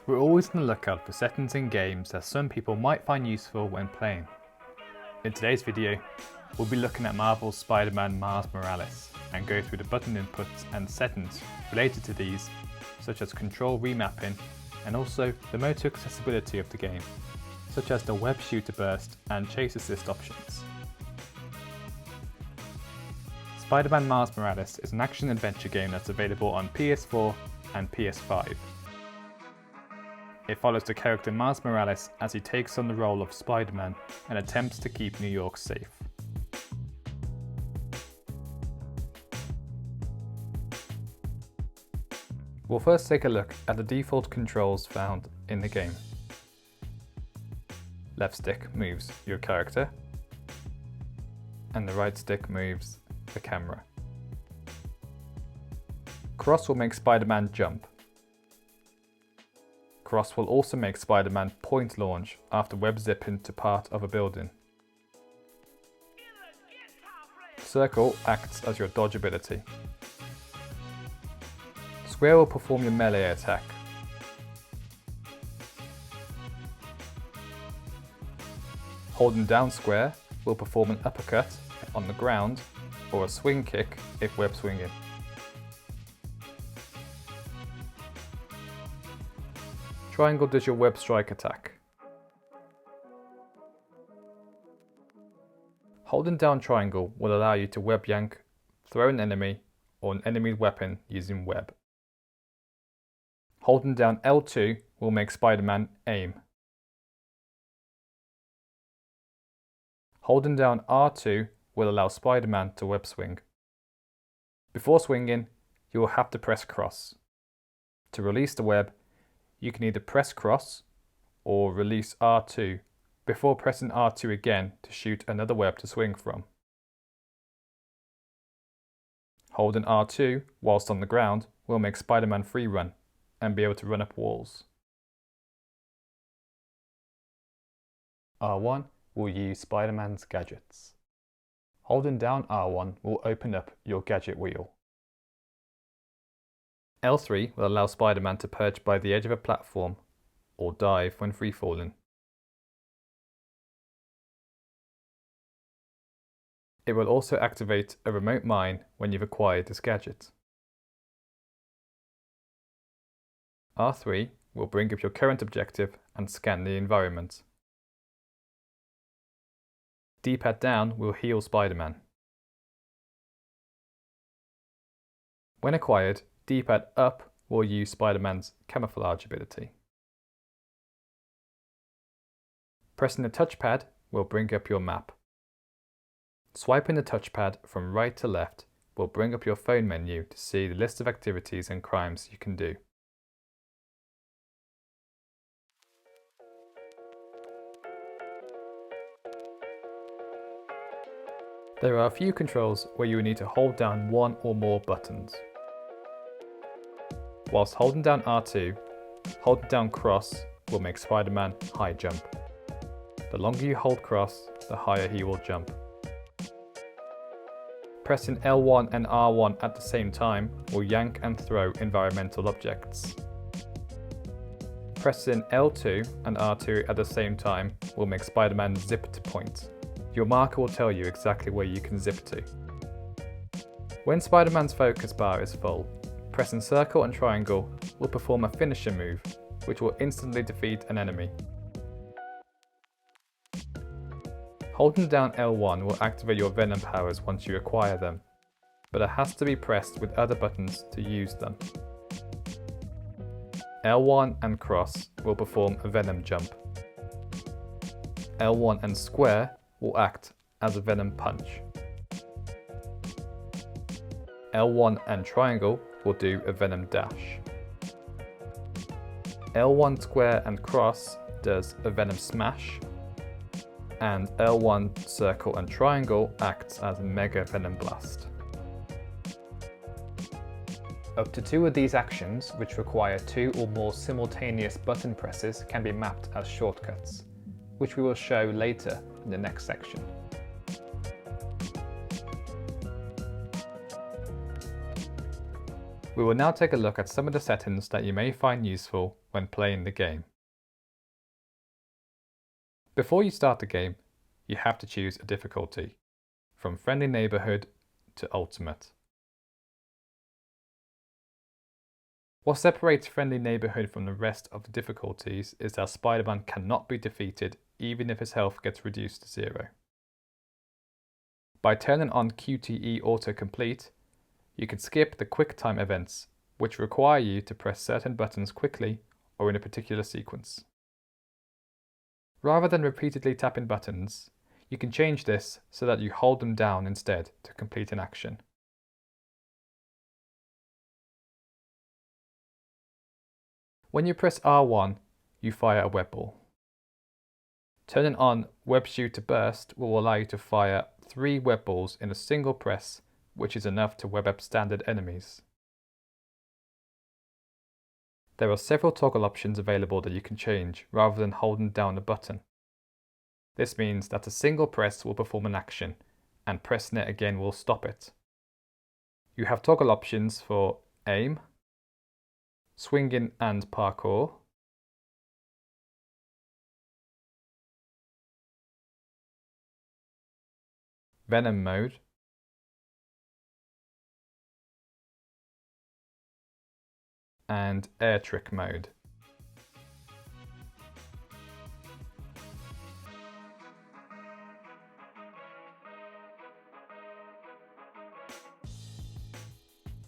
We're always on the lookout for settings in games that some people might find useful when playing. In today's video, we'll be looking at Marvel's Spider-Man Miles Morales and go through the button inputs and settings related to these, such as control remapping and also the motor accessibility of the game, such as the web shooter burst and chase assist options. Spider-Man Miles Morales is an action-adventure game that's available on PS4 and PS5. It follows the character Miles Morales as he takes on the role of Spider-Man and attempts to keep New York safe. We'll first take a look at the default controls found in the game. Left stick moves your character, and the right stick moves the camera. Cross will make Spider-Man jump. Cross will also make Spider-Man point launch after web zipping to part of a building. Circle acts as your dodge ability. Square will perform your melee attack. Holding down square will perform an uppercut on the ground or a swing kick if web swinging. Triangle does your web strike attack. Holding down triangle will allow you to web yank, throw an enemy or an enemy weapon using web. Holding down L2 will make Spider-Man aim. Holding down R2 will allow Spider-Man to web swing. Before swinging, you will have to press cross. To release the web, you can either press cross or release R2 before pressing R2 again to shoot another web to swing from. Holding R2 whilst on the ground will make Spider-Man free run and be able to run up walls. R1 will use Spider-Man's gadgets. Holding down R1 will open up your gadget wheel. L3 will allow Spider-Man to perch by the edge of a platform or dive when free-falling. It will also activate a remote mine when you've acquired this gadget. R3 will bring up your current objective and scan the environment. D-pad down will heal Spider-Man. When acquired, D-pad up will use Spider-Man's camouflage ability. Pressing the touchpad will bring up your map. Swiping the touchpad from right to left will bring up your phone menu to see the list of activities and crimes you can do. There are a few controls where you will need to hold down one or more buttons. Whilst holding down R2, holding down cross will make Spider-Man high jump. The longer you hold cross, the higher he will jump. Pressing L1 and R1 at the same time will yank and throw environmental objects. Pressing L2 and R2 at the same time will make Spider-Man zip to point. Your marker will tell you exactly where you can zip to. When Spider-Man's focus bar is full, pressing circle and triangle will perform a finisher move, which will instantly defeat an enemy. Holding down L1 will activate your Venom powers once you acquire them, but it has to be pressed with other buttons to use them. L1 and cross will perform a Venom jump. L1 and square will act as a Venom punch. L1 and triangle will do a Venom dash. L1 square and cross does a Venom smash, and L1 circle and triangle acts as a Mega Venom blast. Up to 2 of these actions, which require 2 or more simultaneous button presses, can be mapped as shortcuts, which we will show later in the next section. We will now take a look at some of the settings that you may find useful when playing the game. Before you start the game, you have to choose a difficulty, from Friendly Neighborhood to Ultimate. What separates Friendly Neighborhood from the rest of the difficulties is that Spider-Man cannot be defeated even if his health gets reduced to 0. By turning on QTE autocomplete, you can skip the QuickTime events, which require you to press certain buttons quickly or in a particular sequence. Rather than repeatedly tapping buttons, you can change this so that you hold them down instead to complete an action. When you press R1, you fire a web ball. Turning on Web Shooter Burst will allow you to fire 3 web balls in a single press, which is enough to web up standard enemies. There are several toggle options available that you can change rather than holding down a button. This means that a single press will perform an action, and pressing it again will stop it. You have toggle options for aim, swinging and parkour, Venom mode, and air trick mode.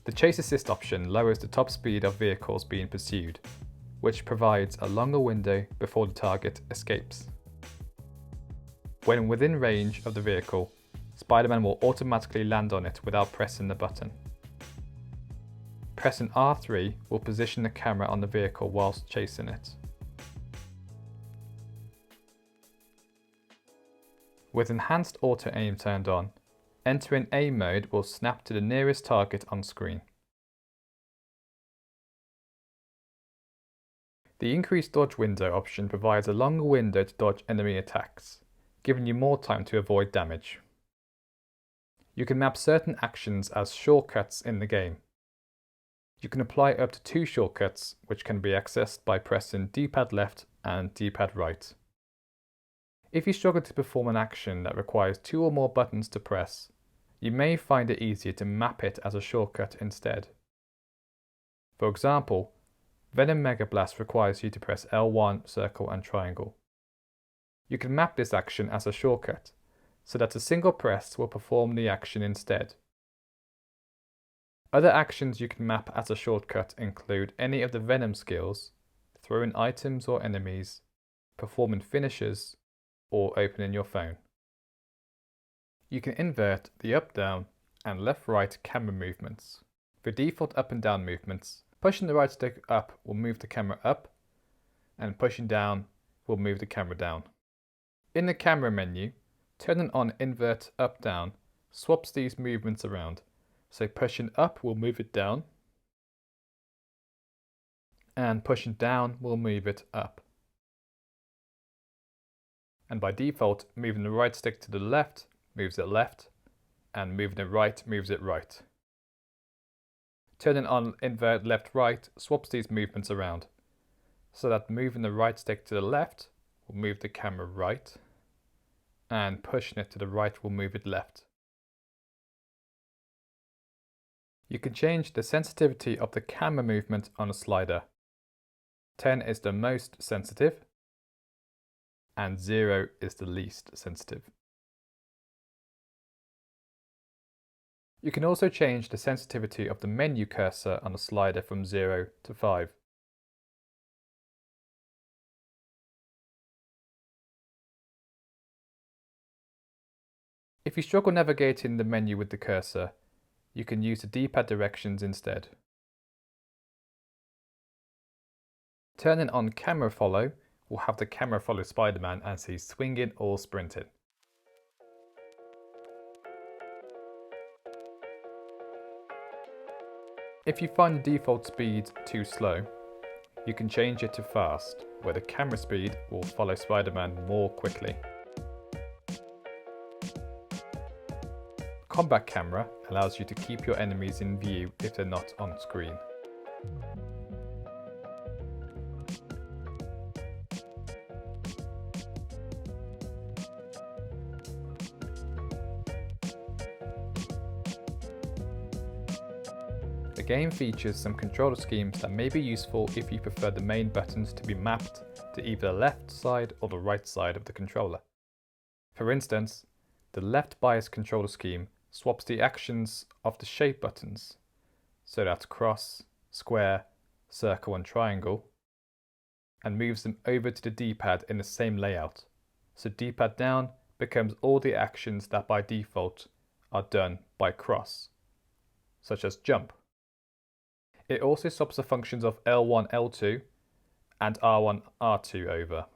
The chase assist option lowers the top speed of vehicles being pursued, which provides a longer window before the target escapes. When within range of the vehicle, Spider-Man will automatically land on it without pressing the button. Pressing R3 will position the camera on the vehicle whilst chasing it. With enhanced auto aim turned on, entering aim mode will snap to the nearest target on screen. The increased dodge window option provides a longer window to dodge enemy attacks, giving you more time to avoid damage. You can map certain actions as shortcuts in the game. You can apply up to 2 shortcuts, which can be accessed by pressing D-pad left and D-pad right. If you struggle to perform an action that requires 2 or more buttons to press, you may find it easier to map it as a shortcut instead. For example, Venom Mega Blast requires you to press L1, circle and triangle. You can map this action as a shortcut, so that a single press will perform the action instead. Other actions you can map as a shortcut include any of the Venom skills, throwing items or enemies, performing finishes, or opening your phone. You can invert the up, down, and left, right camera movements. For default up and down movements, pushing the right stick up will move the camera up, and pushing down will move the camera down. In the camera menu, turning on invert up, down swaps these movements around, so pushing up will move it down, and pushing down will move it up. And by default, moving the right stick to the left moves it left, and moving it right moves it right. Turning on invert left right swaps these movements around, so that moving the right stick to the left will move the camera right, and pushing it to the right will move it left. You can change the sensitivity of the camera movement on a slider. 10 is the most sensitive, and 0 is the least sensitive. You can also change the sensitivity of the menu cursor on a slider from 0 to 5. If you struggle navigating the menu with the cursor, you can use the D-pad directions instead. Turning on camera follow will have the camera follow Spider-Man as he's swinging or sprinting. If you find the default speed too slow, you can change it to fast, where the camera speed will follow Spider-Man more quickly. combat camera allows you to keep your enemies in view if they're not on screen. The game features some controller schemes that may be useful if you prefer the main buttons to be mapped to either the left side or the right side of the controller. For instance, the left bias controller scheme swaps the actions of the shape buttons, so that's cross, square, circle and triangle, and moves them over to the D-pad in the same layout. So D-pad down becomes all the actions that by default are done by cross, such as jump. It also swaps the functions of L1, L2 and R1, R2 over,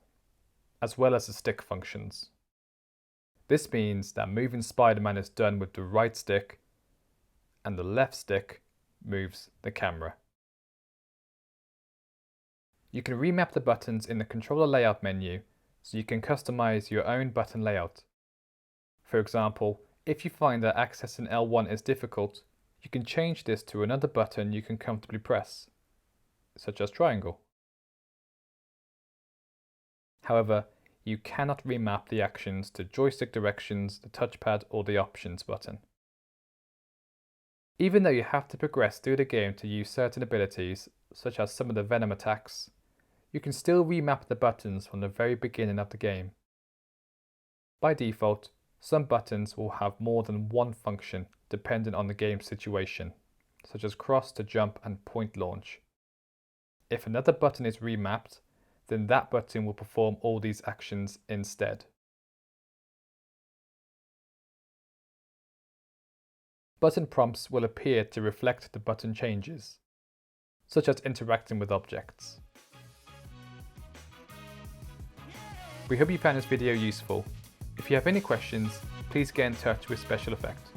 as well as the stick functions. This means that moving Spider-Man is done with the right stick and the left stick moves the camera. You can remap the buttons in the controller layout menu so you can customize your own button layout. For example, if you find that accessing L1 is difficult, you can change this to another button you can comfortably press, such as triangle. However, you cannot remap the actions to joystick directions, the touchpad or the options button. Even though you have to progress through the game to use certain abilities, such as some of the Venom attacks, you can still remap the buttons from the very beginning of the game. By default, some buttons will have more than one function depending on the game situation, such as cross to jump and point launch. If another button is remapped, then that button will perform all these actions instead. Button prompts will appear to reflect the button changes, such as interacting with objects. We hope you found this video useful. If you have any questions, please get in touch with Special Effect.